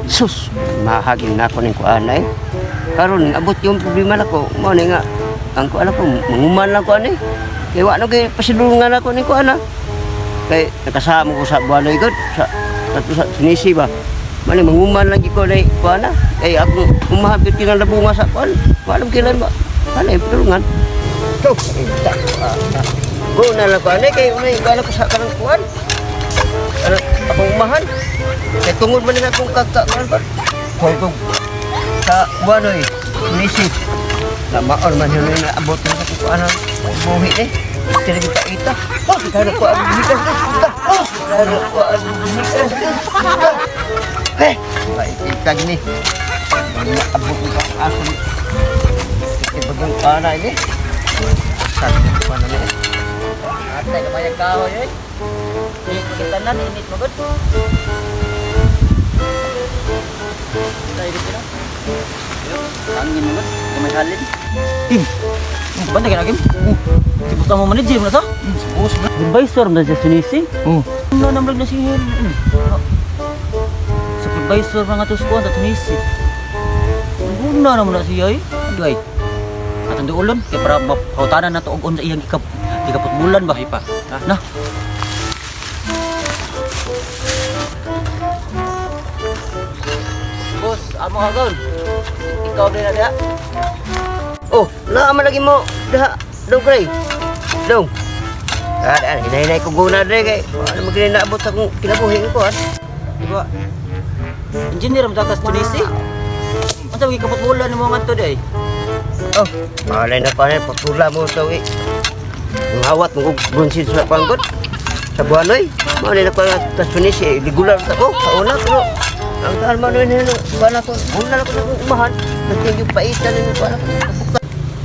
Sus, mahagin na ako ng kuanay. Karon abot yung problema na ko. Mo ni nga ang kuan ko manguman lang ko ani. Kay wa no kay pasidulungan ako ni kuan. Kay nakasama ko sa Buanoy god sa Sinisi ba. Mani manguman lang ko ni kuan. Kay ako umahapit kinang bunga sa kuan. Walam kilan ba. Ano tulungan. Go. Go na lang ko ani kay may bala ko sa kanang kuan. Ano akong umahan. Kay tungod man nga akong kakakuan ba. Kung sa Buanoy, Sinisi. Na maor man yun na abot na sa kuan buhi eh. Tidak kita ita. Oh, kita ko ang bigas. Oh, kita ko ang bigas. Eh, baik kita gini. Banyak abot ko ako. Kita bagang pana ini. Satu pana ni. Atay ka bayag kahoy eh. Kita nan init magod. Tayo dito na. Angin magod, kumay halin. Tim. Banda ka na Kim? Sibot ang mga manager mo na sa? Sibos mo na. Supervisor na siya Sinisi? Oo. Ano namlag na siya? Supervisor mga tusko ang Sinisi. Guna naman na siya eh. Agay. At ang duulon, kaya para mapautanan na ito og sa iyang ikapot bulan ba? Ipa. Na. Boss, amo agad. Ikaw din na diya. Oh, naman lagi mo dah dong kray. Dong. Hinay-hinay ko guna dre kay ano magini naabot akong kinabuhi ko Di ba? Engineer mo takas Tunisi. Unsa gi kapot bulan mo ngadto day? Oh, malay na pa pagtula mo to eh. Ngawat mo bronsid sa panggot. Sa Buanoy, malay na pa tas Tunisi regular ta ko sa una pero ang taal man ni bana ko. Una ko na umahan. Nating yung paitan ni bana ko.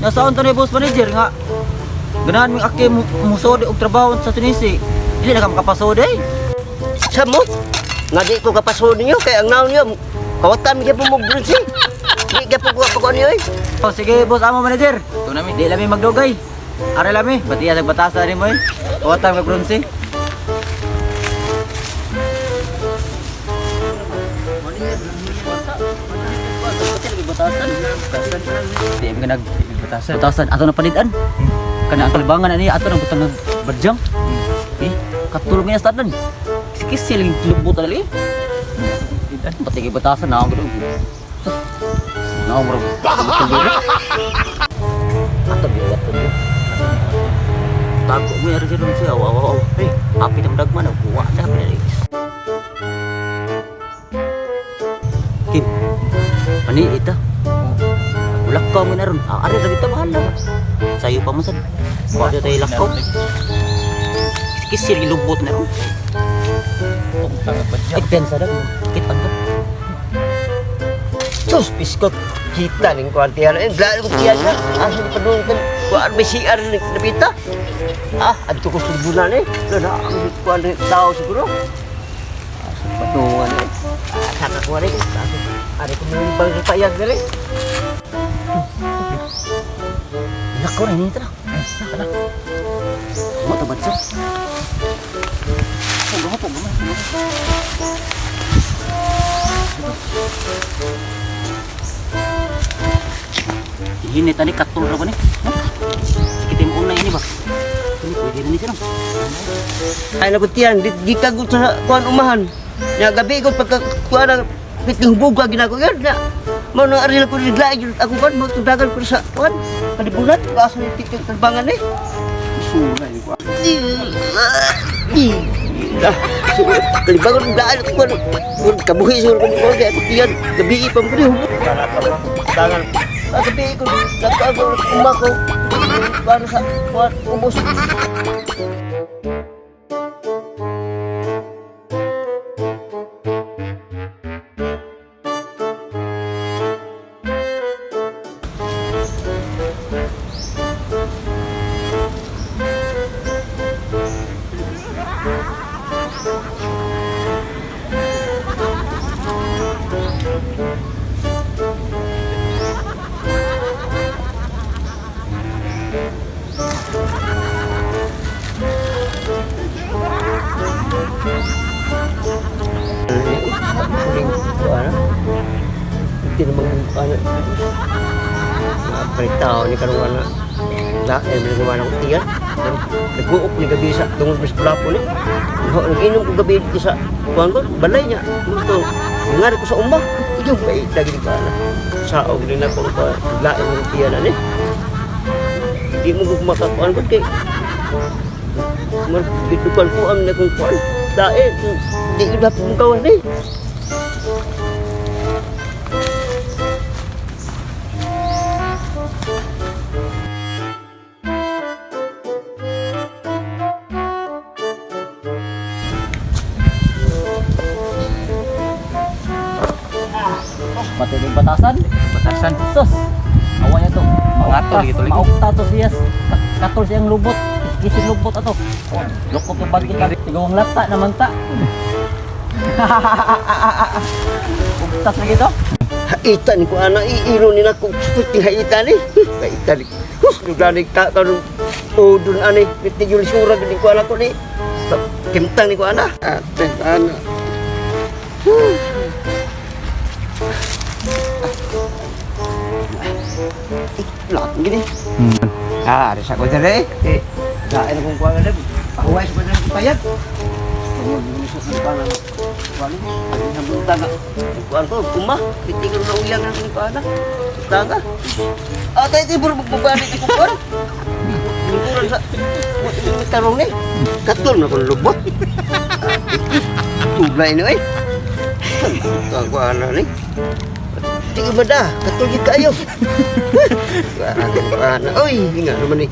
Nasaon to ni boss manager nga ganahan ming aki musod og trabaho sa Tunisi. Dili na ka makapasod eh. Samo? Nga di ko kapasod ninyo kay ang naon niyo kawatan mi gyapon mo bronsi. Di gyapon ko pagkuan niyo eh. Oh, sige boss amo manager. Ito nami di lami magdugay. Are lami batiya sa batasa ni mo eh. Kawatan ka bronsi. Di mo batasan ato na palitan. Kana ang kalibangan ani ato nang butang berjang. Katulog niya sa tanan. Kisil yung lubot na li. Pati kay batasan na ako doon. Na ako bro. Ato biya to. Tago mo yari siya siya. Wow. Api ng dagman na kuha na pala. Kim. Ani ita. Lakaw mo na ron. Ari lagi ta mahal na. Sayo pa mo sad. Kuha tayo lakaw. Kisil yung lubot na ron. Pensa dah, kita tu. Sus biskot kita ning kuantian lalu tiada asal pedulkan kuan BCR ni pita. Adto ko subulan ni. Dah kuan tahu siguro. Asal pedungan ni. Sana kuan ni. Ada kemudian bang payah gali. Nak kau ni tera. Nak. Mau tabat sah. Pog. Ini tadi katul berapa nih? Kita impun na ini ba? Ini pwede na ni sirang. Ay nabutian, di kagod sa kuan umahan. Ya gabi ko pagka kuan ang piting buga ginako yan. Mo na ari ko diglaay ako kan mo tudagan ko sa kuan. Kadibulat asa ni titik terbangan ni. Sula ni kuan. Kalibangan daan ko kabuhi sur ko ko kay tiyan gabi pa mo rin tangan gabi ko nagkago umako para sa ubos. Pwede naman kung ano. Napritaw ni karungan na. Dahil may nagawa ng tiyan. Nag-uok ni gabi sa tungod mas pulapo ni. Nag-inom ko gabi dito sa kuhan ko. Balay niya. Ito. Ngari ko sa umbak. Ito yung bait lagi ka na. Saog din ako pa. Lain ng tiyan na ni. Di mo ko makakuhan ko kay. Bitukan ko ang nakong kuhan. Dahil di ko dapat mong kawan ni. Pati rin batasan. Batasan. Sus. Awanya to. Mangatol gitu lagi. Maukta to siya. Katol siyang lubot. Kising lubot ato. Lukot yung bagit ka. Tigawang lata naman ta. Umtas na gitu. Haitan ko ana iiro nila kung puting haitan ni. Haitan ni. Dudanig ta karon udon ani nitigil sura gid ko ala ko ni. Kimtang ni ko ana. Ate ana. Lot gini. Ah, ada sak dere. Dahil kung kuha na pahuway sa pwede ng payag. Kung lumusot ng pala. Kuhaan mo. Ano na mong taga. Kuhaan ko, kumah. Titigil na uyang na kung kuhaan na. Taga. Tayo ito yung magbabalik ni kukuhan. Lingkuran sa tarong ni. Katol na kung lubot. Tulay na eh. Kuhaan na ni. Tingin ba dah? Katol yun kayo. Kuhaan na. Uy, nga naman ni.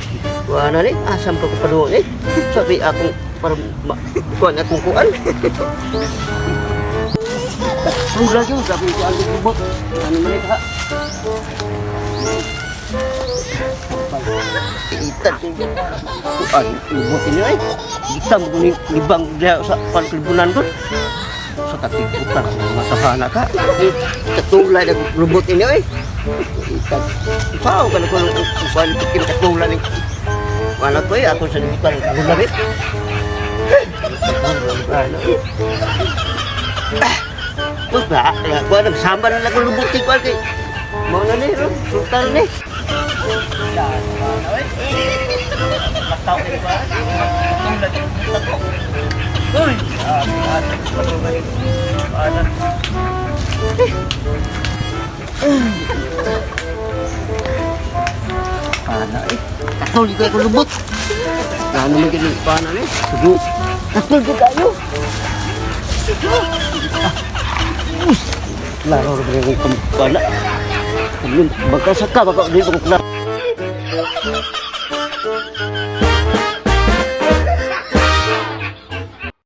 Kuhaan na ni. Asam ka ko pa doon eh. Sabi akong parang kuhaan akong kuhaan. Tulad yun. Sabi ko ang lubot. Ano man ito ha? Itan ko yun. Kuhaan. Lubot yun eh. Itam ko ni libang dia sa pangkalibunan ko. Sa katibutan, matahana ka. Katulad ang lubot ini eh. Sao ka na kung palitin katulad ng wala ko eh. Ako sa libutan ng gulabit. Pues ba, ako nagsamba na lang ang lubot ni Kwal kay mau na ni, sultan ni. Mataw ni Kwal. Katulad ng tato. Uy! Patulad. Paano? Paano eh? Katulad ko yung lubot. Paano mo ganun? Paano eh? Sugo. Katulad ko tayo. Laro rin yung kampana. Baka saka, baka hindi ko